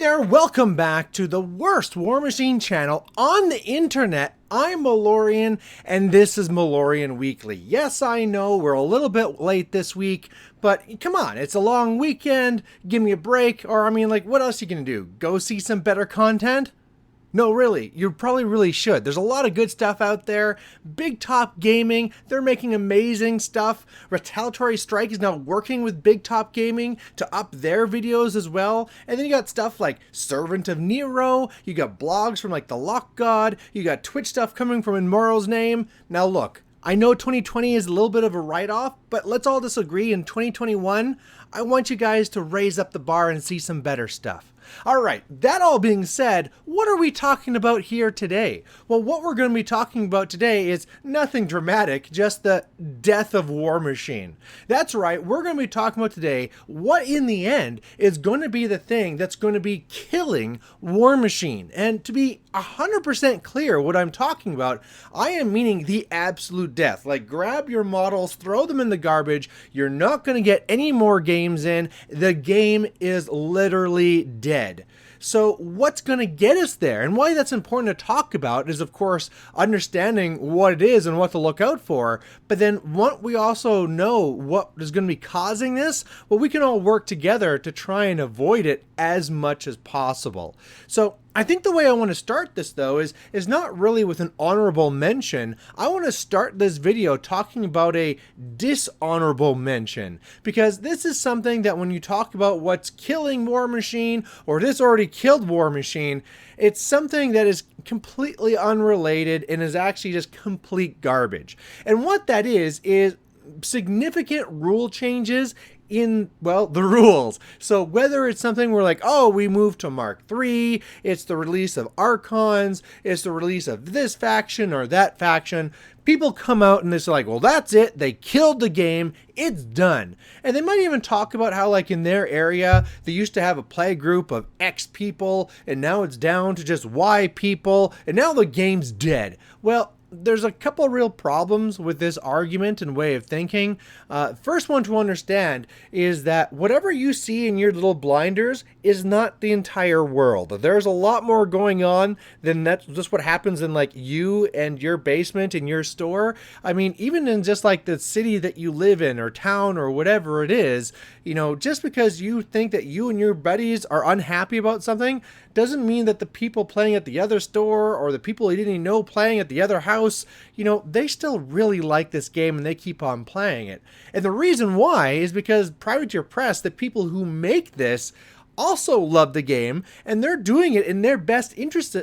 there, welcome back to the worst Warmachine channel on the internet. I'm Malorian, and this is Malorian Weekly. Yes, I know we're a little bit late this week, but come on, it's a long weekend, give me a break, or I mean, like, what else are you gonna do? Go see some better content? No, really, you probably really should. There's a lot of good stuff out there. Big Top Gaming, they're making amazing stuff. Retaliatory Strike is now working with Big Top Gaming to up their videos as well. And then you got stuff like Servant of Nero, you got blogs from like The Lock God, you got Twitch stuff coming from In Morrow's Name. Now look, I know 2020 is a little bit of a write-off, but let's all disagree in 2021, I want you guys to raise up the bar and see some better stuff. Alright, that all being said, what are we talking about here today? Well, what we're going to be talking about today is nothing dramatic, just the death of Warmachine. That's right, we're going to be talking about today what in the end is going to be the thing that's going to be killing Warmachine. And to be 100% clear what I'm talking about, I am meaning the absolute death. Like, grab your models, throw them in the garbage, you're not going to get any more games in, the game is literally dead. So what's going to get us there, and why that's important to talk about is, of course, understanding what it is and what to look out for. But then once we also know what is going to be causing this, well, we can all work together to try and avoid it as much as possible. So I think the way I want to start this, though, is not really with an honorable mention. I want to start this video talking about a dishonorable mention, because this is something that when you talk about what's killing Warmachine, or this already killed Warmachine, it's something that is completely unrelated and is actually just complete garbage. And what that is significant rule changes in, well, the rules. So whether it's something where like, oh, we moved to Mark III, it's the release of Archons, it's the release of this faction or that faction, people come out and they're like, well, that's it, they killed the game, it's done. And they might even talk about how, like, in their area, they used to have a play group of X people, and now it's down to just Y people, and now the game's dead. Well, there's a couple real problems with this argument and way of thinking. First one to understand is that whatever you see in your little blinders is not the entire world. There's a lot more going on than that's just what happens in like you and your basement in your store. I mean, even in just like the city that you live in or town or whatever it is, you know, just because you think that you and your buddies are unhappy about something doesn't mean that the people playing at the other store or the people you didn't even know playing at the other house, you know, they still really like this game and they keep on playing it. And the reason why is because Privateer Press, the people who make this, also love the game, and they're doing it in their best interest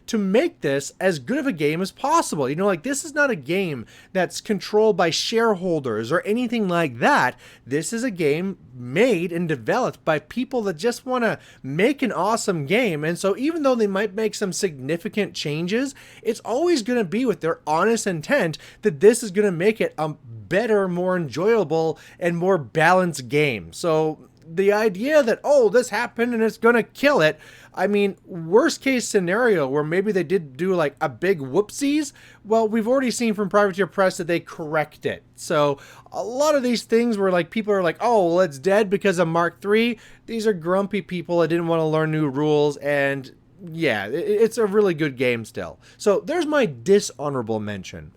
to make this as good of a game as possible. You know, like, this is not a game that's controlled by shareholders or anything like that. This is a game made and developed by people that just want to make an awesome game. And so even though they might make some significant changes, it's always going to be with their honest intent that this is going to make it a better, more enjoyable, and more balanced game. So the idea that, oh, this happened and it's gonna kill it, I mean, worst case scenario where maybe they did do like a big whoopsies, well, we've already seen from Privateer Press that they correct it. So a lot of these things where like people are like, oh, well, it's dead because of Mark III, these are grumpy people that didn't want to learn new rules, and yeah, it's a really good game still. So there's my dishonorable mention.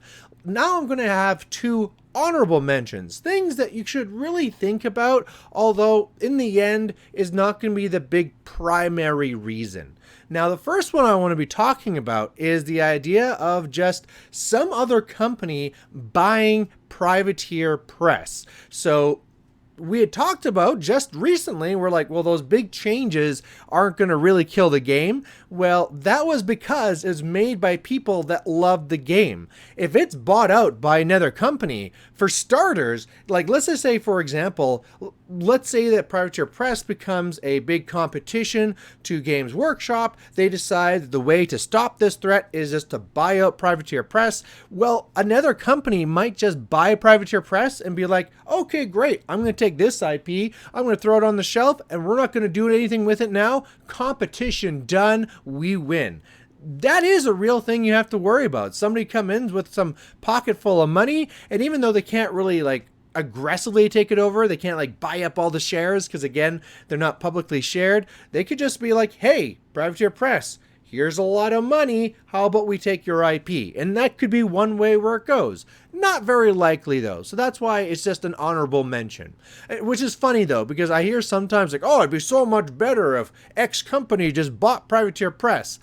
Now I'm going to have two honorable mentions, things that you should really think about, although in the end is not going to be the big primary reason. Now, the first one I want to be talking about is the idea of just some other company buying Privateer Press. So we had talked about just recently, we're like, well, those big changes aren't going to really kill the game. Well, that was because it's made by people that love the game. If it's bought out by another company, for starters, like, let's just say, for example, let's say that Privateer Press becomes a big competition to Games Workshop. They decide the way to stop this threat is just to buy out Privateer Press. Well, another company might just buy Privateer Press and be like, okay, great, I'm going to take this IP, I'm going to throw it on the shelf, and we're not going to do anything with it now. Competition done, we win. That is a real thing you have to worry about. Somebody come in with some pocket full of money, and even though they can't really like aggressively take it over. They can't like buy up all the shares because, again, they're not publicly shared. They could just be like, hey, Privateer Press, here's a lot of money. How about we take your IP? And that could be one way where it goes. Not very likely, though. So that's why it's just an honorable mention. Which is funny, though, because I hear sometimes like, oh, it'd be so much better if X company just bought Privateer Press.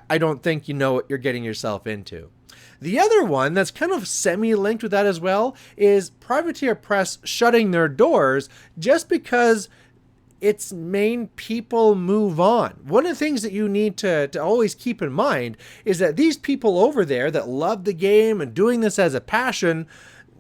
I don't think you know what you're getting yourself into. The other one that's kind of semi-linked with that as well is Privateer Press shutting their doors just because its main people move on. One of the things that you need to always keep in mind is that these people over there that love the game and doing this as a passion,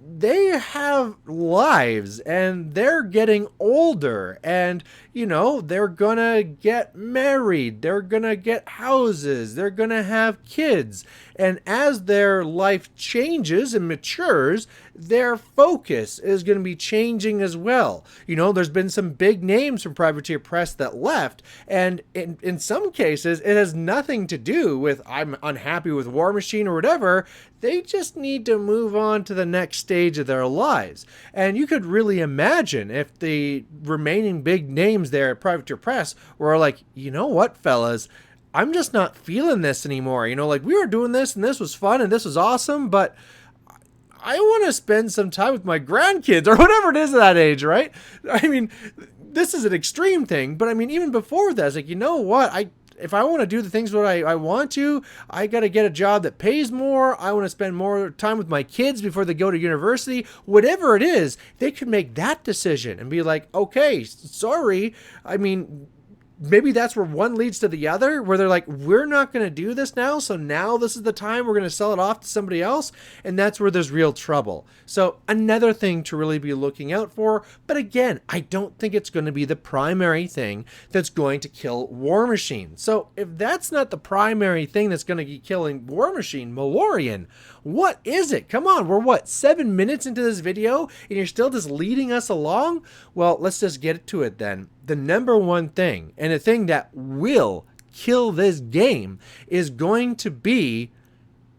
they have lives and they're getting older, and you know, they're gonna get married, they're gonna get houses, they're gonna have kids, and as their life changes and matures, their focus is going to be changing as well. You know, there's been some big names from Privateer Press that left, and in some cases, it has nothing to do with I'm unhappy with Warmachine or whatever. They just need to move on to the next stage of their lives. And you could really imagine if the remaining big names there at Privateer Press were like, you know what, fellas, I'm just not feeling this anymore. You know, like we were doing this and this was fun and this was awesome, but I want to spend some time with my grandkids or whatever it is at that age, right? I mean, this is an extreme thing, but I mean, even before that, it's like, you know what? If I want to do the things what I want to, I got to get a job that pays more. I want to spend more time with my kids before they go to university. Whatever it is, they could make that decision and be like, okay, sorry. I mean, maybe that's where one leads to the other, where they're like, we're not going to do this now, so now this is the time we're going to sell it off to somebody else, and that's where there's real trouble. So another thing to really be looking out for, but again, I don't think it's going to be the primary thing that's going to kill Warmachine. So if that's not the primary thing that's going to be killing Warmachine, Malorian, what is it? Come on, we're what, 7 minutes into this video, and you're still just leading us along? Well, let's just get to it then. The number one thing, and a thing that will kill this game, is going to be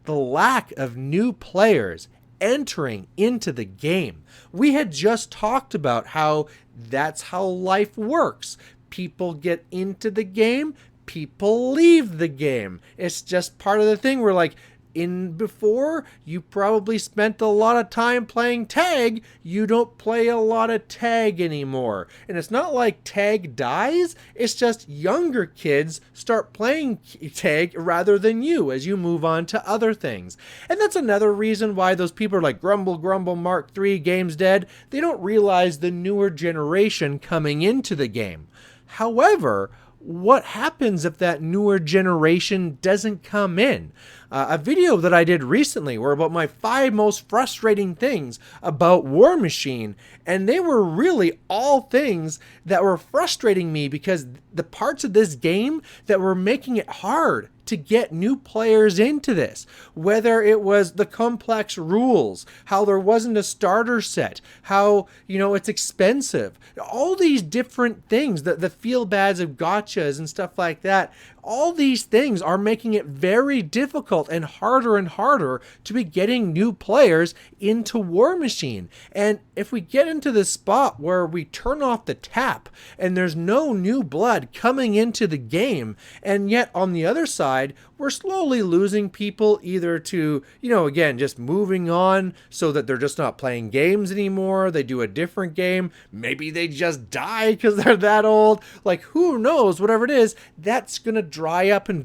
the lack of new players entering into the game. We had just talked about how that's how life works. People get into the game, people leave the game. It's just part of the thing where, like, before, you probably spent a lot of time playing tag. You don't play a lot of tag anymore. And it's not like tag dies. It's just younger kids start playing tag rather than you as you move on to other things. And that's another reason why those people are like, grumble, grumble, Mark III, game's dead. They don't realize the newer generation coming into the game. However, what happens if that newer generation doesn't come in? A video that I did recently were about my 5 most frustrating things about Warmachine, and they were really all things that were frustrating me because the parts of this game that were making it hard to get new players into this, whether it was the complex rules, how there wasn't a starter set, how, you know, it's expensive, all these different things, the feel bads of gotchas and stuff like that. All these things are making it very difficult and harder to be getting new players into Warmachine. And if we get into this spot where we turn off the tap and there's no new blood coming into the game, and yet on the other side, we're slowly losing people either to, you know, again, just moving on so that they're just not playing games anymore. They do a different game. Maybe they just die because they're that old. Like, who knows? Whatever it is, that's going to dry up and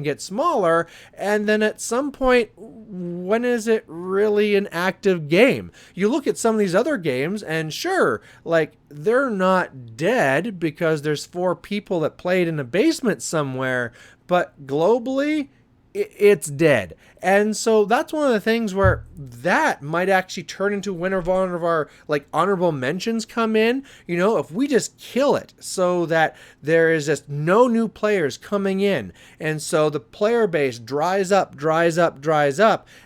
get smaller. And then at some point, when is it really an active game? You look at some of these other games and sure, like, they're not dead because there's 4 people that played in a basement somewhere, but globally, it's dead. And so that's one of the things where that might actually turn into one of our like honorable mentions come in. You know, if we just kill it so that there is just no new players coming in, and so the player base dries up,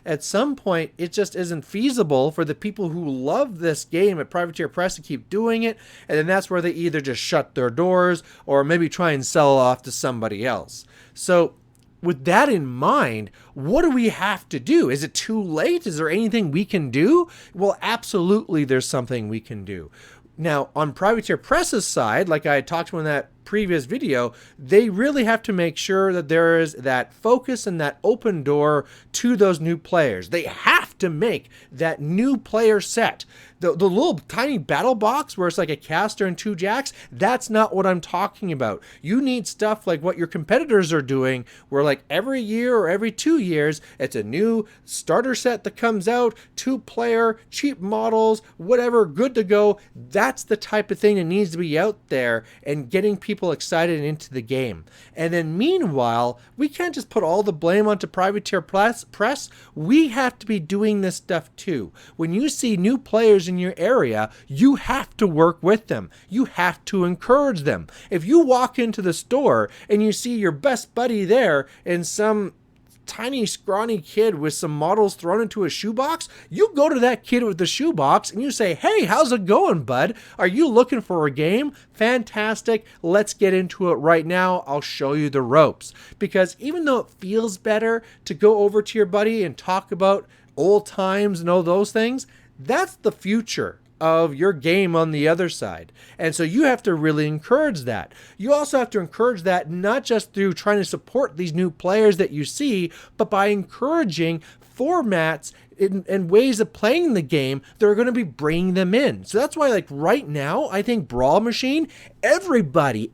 at some point it just isn't feasible for the people who love this game at Privateer Press to keep doing it, and then that's where they either just shut their doors or maybe try and sell off to somebody else. So with that in mind, what do we have to do? Is it too late? Is there anything we can do? Well, absolutely there's something we can do. Now, on Privateer Press's side, like I talked about in that previous video, they really have to make sure that there is that focus and that open door to those new players. They have to make that new player set. The little tiny battle box where it's like a caster and 2 jacks, that's not what I'm talking about. You need stuff like what your competitors are doing, where like every year or every 2 years, it's a new starter set that comes out, 2-player, cheap models, whatever, good to go. That's the type of thing that needs to be out there and getting people excited and into the game. And then meanwhile, we can't just put all the blame onto Privateer Press. We have to be doing this stuff too. When you see new players in your area, you have to work with them. You have to encourage them. If you walk into the store and you see your best buddy there and some tiny scrawny kid with some models thrown into a shoebox, you go to that kid with the shoebox and you say, "Hey, how's it going, bud? Are you looking for a game? Fantastic. Let's get into it right now. I'll show you the ropes." Because even though it feels better to go over to your buddy and talk about old times and all those things, that's the future of your game on the other side. And so you have to really encourage that. You also have to encourage that not just through trying to support these new players that you see, but by encouraging formats and ways of playing the game that are going to be bringing them in. So that's why, like right now, I think Warmachine, everybody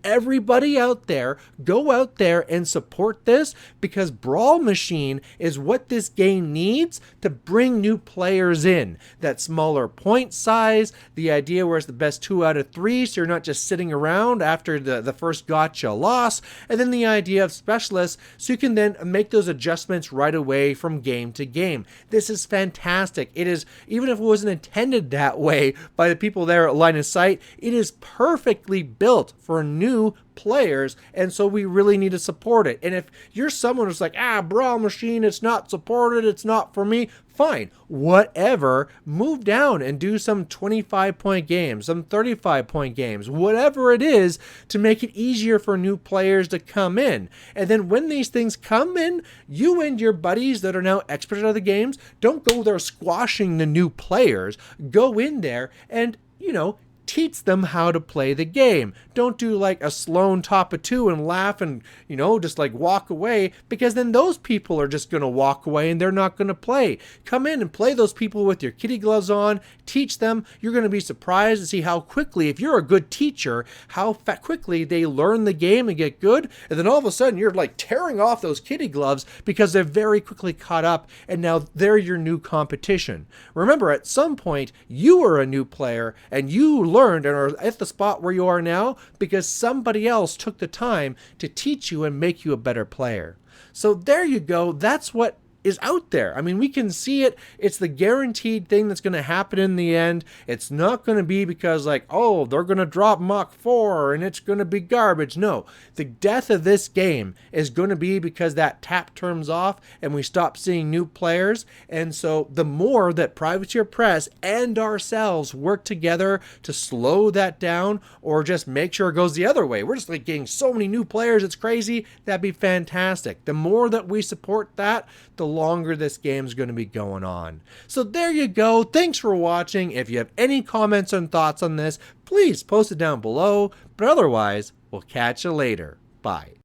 out there, go out there and support this, because Warmachine is what this game needs to bring new players in. That smaller point size, the idea where it's the best 2 out of 3, so you're not just sitting around after the first gotcha loss, and then the idea of specialists, so you can then make those adjustments right away from game to game. This is fantastic. It is, even if it wasn't intended that way by the people there at Line of Sight, it is perfectly built for new players, and so we really need to support it. And if you're someone who's like, Warmachine, it's not supported, it's not for me, fine, whatever, move down and do some 25-point games, some 35-point games, whatever it is, to make it easier for new players to come in. And then when these things come in, you and your buddies that are now experts at the games, don't go there squashing the new players. Go in there and, teach them how to play the game. Don't do like a Sloan top of 2 and laugh and, just like walk away, because then those people are just going to walk away and they're not going to play. Come in and play those people with your kitty gloves on, teach them. You're going to be surprised to see how quickly, if you're a good teacher, how quickly they learn the game and get good. And then all of a sudden you're like tearing off those kitty gloves because they're very quickly caught up and now they're your new competition. Remember, at some point you were a new player and you learned and are at the spot where you are now because somebody else took the time to teach you and make you a better player. So there you go. That's what is out there. I mean, we can see it. It's the guaranteed thing that's going to happen in the end. It's not going to be because like, oh, they're going to drop Mach 4 and it's going to be garbage. No, the death of this game is going to be because that tap turns off and we stop seeing new players. And so the more that Privateer Press and ourselves work together to slow that down or just make sure it goes the other way, we're just like getting so many new players, it's crazy. That'd be fantastic. The more that we support that, the longer this game's going to be going on. So there you go. Thanks for watching. If you have any comments and thoughts on this, please post it down below. But otherwise, we'll catch you later. Bye.